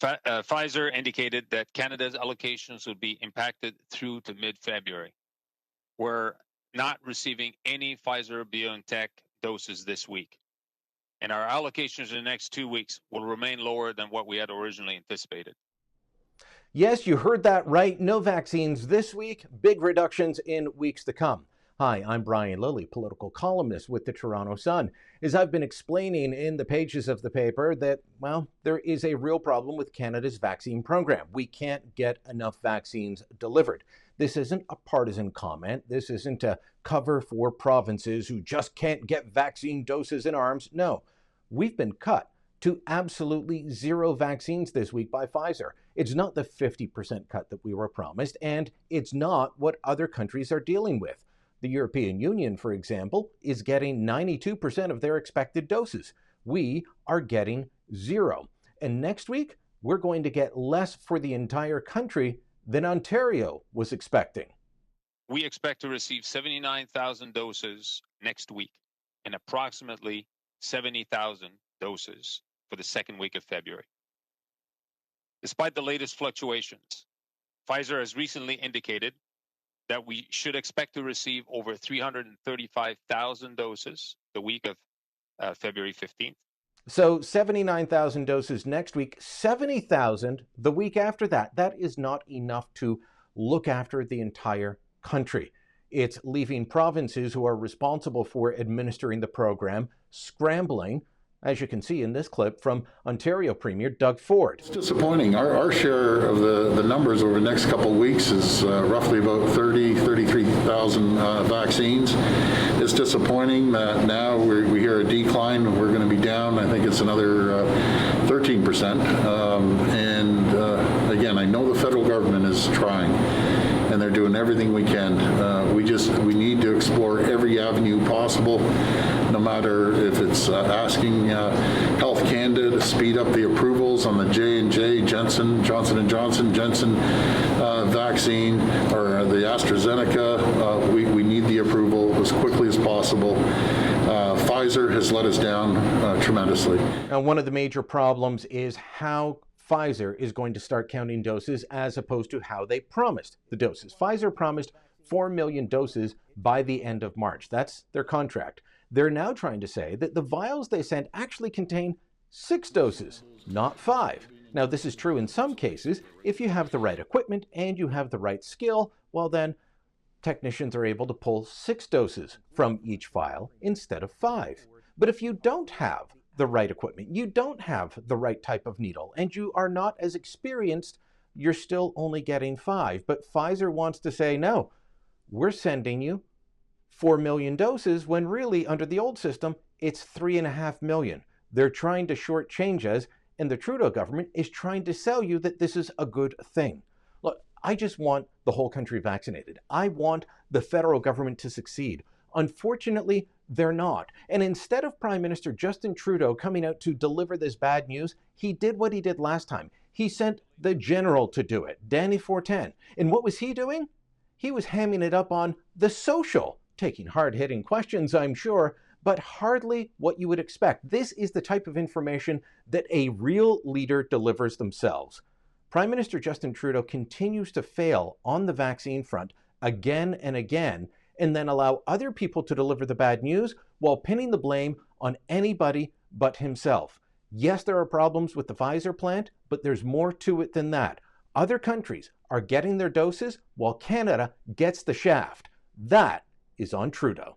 Pfizer indicated that Canada's allocations would be impacted through to mid-February. We're not receiving any Pfizer-BioNTech doses this week, and our allocations in the next 2 weeks will remain lower than what we had originally anticipated. Yes, you heard that right. No vaccines this week, big reductions in weeks to come. Hi, I'm Brian Lilley, political columnist with the Toronto Sun. As I've been explaining in the pages of the paper that, well, there is a real problem with Canada's vaccine program. We can't get enough vaccines delivered. This isn't a partisan comment. This isn't a cover for provinces who just can't get vaccine doses in arms. No, we've been cut to absolutely zero vaccines this week by Pfizer. It's not the 50% cut that we were promised, and it's not what other countries are dealing with. The European Union, for example, is getting 92% of their expected doses. We are getting zero. And next week, we're going to get less for the entire country than Ontario was expecting. We expect to receive 79,000 doses next week and approximately 70,000 doses for the second week of February. Despite the latest fluctuations, Pfizer has recently indicated that we should expect to receive over 335,000 doses the week of February 15th. So 79,000 doses next week, 70,000 the week after that. That is not enough to look after the entire country. It's leaving provinces who are responsible for administering the program scrambling, as you can see in this clip from Ontario Premier Doug Ford. It's disappointing. Our share of the numbers over the next couple of weeks is roughly about 33,000 vaccines. It's disappointing that now we hear a decline. We're going to be down, I think it's another 13%. Again, I know the federal government is trying, and they're doing everything we can. We need to explore every avenue possible, no matter if it's asking Health Canada to speed up the approvals on the J&J, Johnson & Johnson, Janssen vaccine, or the AstraZeneca. We need the approval as quickly as possible. Pfizer has let us down tremendously. Now, one of the major problems is how Pfizer is going to start counting doses as opposed to how they promised the doses. Pfizer promised 4 million doses by the end of March. That's their contract. They're now trying to say that the vials they sent actually contain 6 doses, not 5. Now, this is true in some cases. If you have the right equipment and you have the right skill, well then, technicians are able to pull 6 doses from each vial instead of 5. But if you don't have the right equipment, you don't have the right type of needle, and you are not as experienced, you're still only getting 5. But Pfizer wants to say, no, we're sending you 4 million doses when really under the old system, it's 3.5 million. They're trying to shortchange us, and the Trudeau government is trying to sell you that this is a good thing. Look, I just want the whole country vaccinated. I want the federal government to succeed. Unfortunately, they're not. And instead of Prime Minister Justin Trudeau coming out to deliver this bad news, he did what he did last time. He sent the general to do it, Danny Fortin. And what was he doing? He was hamming it up on The Social, taking hard-hitting questions, I'm sure, but hardly what you would expect. This is the type of information that a real leader delivers themselves. Prime Minister Justin Trudeau continues to fail on the vaccine front again and again, and then allow other people to deliver the bad news while pinning the blame on anybody but himself. Yes, there are problems with the Pfizer plant, but there's more to it than that. Other countries are getting their doses while Canada gets the shaft. That is on Trudeau.